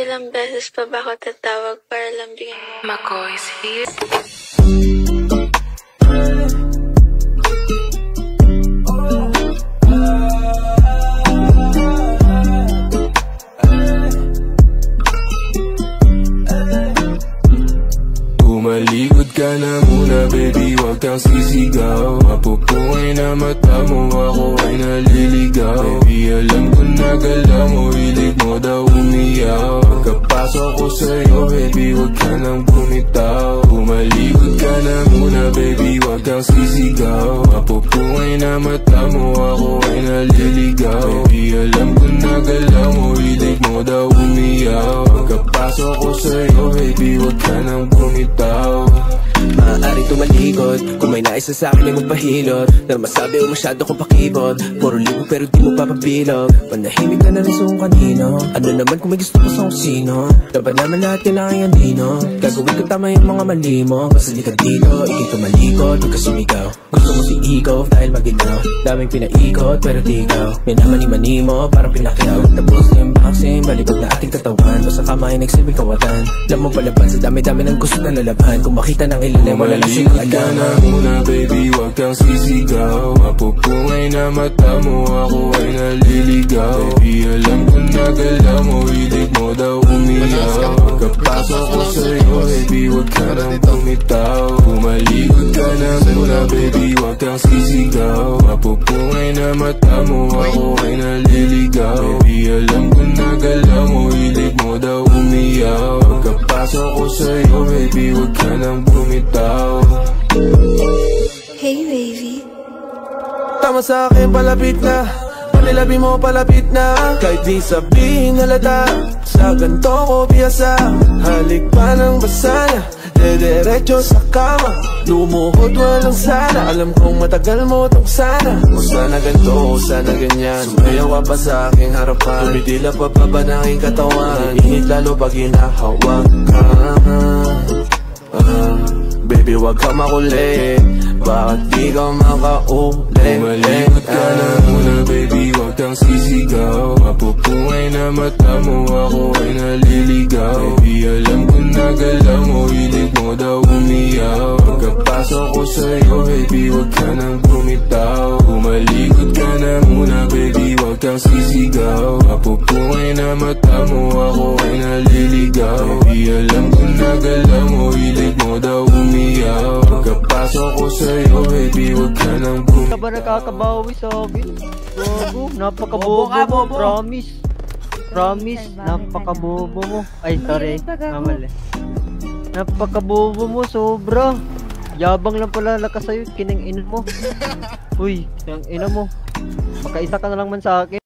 Ilang beses pa ba ako tatawag para lambingin mo? McCoy is here. Malikod ka na muna baby, wag kang sisigaw. Mapupungay na mata mo, ako ay naliligaw. Baby, alam ko na galaw mo, hilig mo daw umiyaw. Pagkapasok ko sa'yo baby, wag ka nang bumitaw. Malikod ka na muna baby, wag kang sisigaw. Mapupungay na mata mo, ako ay naliligaw. Baby, alam ko na galaw mo, hilig mo daw umiyaw. Pagkapasok ko sa'yo baby, wag ka nang bumitaw. Maaaring tumalikod kung may nais na sa'kin ay magpahilot. Na masabi o masyado kong pakibot. Puro libo pero di mo papabilog. Panahimik ka na rin sa kung kanino. Ano naman kung may gusto ko sa kung sino. Dapat naman lahat kailangan yan dino. Gagawin ko tama yung mga mali mo. Basta di ka dito, ikay tumalikod, huwag ka sumigaw. Gusto mo si ikaw dahil maginaw. Daming pinaikot pero di ikaw. May namani-mani mo parang pinakyaw. Tapos na yung boxing, balibag na ating katawan. Basta kamay nagsilbing kawatan. Alam mo palaban sa dami-dami ng gusto na lalaban. Kung makita ng ilalim, wala na silang Malikod ka na muna baby, wag kang sisigaw. Mapupungay na mata mo, ako ay naliligaw. Baby, alam ko na galaw mo, hilig mo daw umiyaw. Pagkapasok ko sa'yo baby, wag ka nang bumitaw. Malikod ka na muna baby, wag kang sisigaw. Mapupungay na mata mo, ako ay naliligaw. Baby, alam ko na galaw mo, hilig mo daw umiyaw. Pagkapasok ko sa'yo baby, wag ka nang bumitaw. Hey baby. Tama sa'kin palapit na. Panilabi mo palapit na. Kahit di sabihin halata, sa ganto ko biyasa. Halik pa ng basana, dediretso sa kama. Lumuhod walang sana. Alam kong matagal mo tong sana. O sana ganto, o sana ganyan. Sumayaw ka pa sa aking harapan. Tumidila pa pa ba ng aking katawan. Init lalo pag hinahawak ka. Baby, wag ka makulit. Bakit di ka makaulit? Malikod ka na muna baby, wag kang sisigaw. Mapupungay na mata mo, ako ay naliligaw. Baby, alam ko na galaw mo, hilig mo daw umiyaw. Pagkapasok ko sa'yo baby, wag ka nang bumitaw. Malikod ka na muna baby, wag kang sisigaw. Mapupungay na mata mo, ako ay naliligaw. Baby, alam ko na galaw mo, hilig mo daw umiyaw. Pagkapasok ko sa'yo baby, wag ka nang bumitaw. Ka ba nakakabawi sa akin? Gogo, napakabobo mo, promise. Promise, napakabobo mo. Ay, sorry, mamali. Napakabobo mo, sobra. Yabang lang pala lakas sa'yo, kinang ina mo. Uy, kinang ina mo. Makaisa ka na lang man sa akin.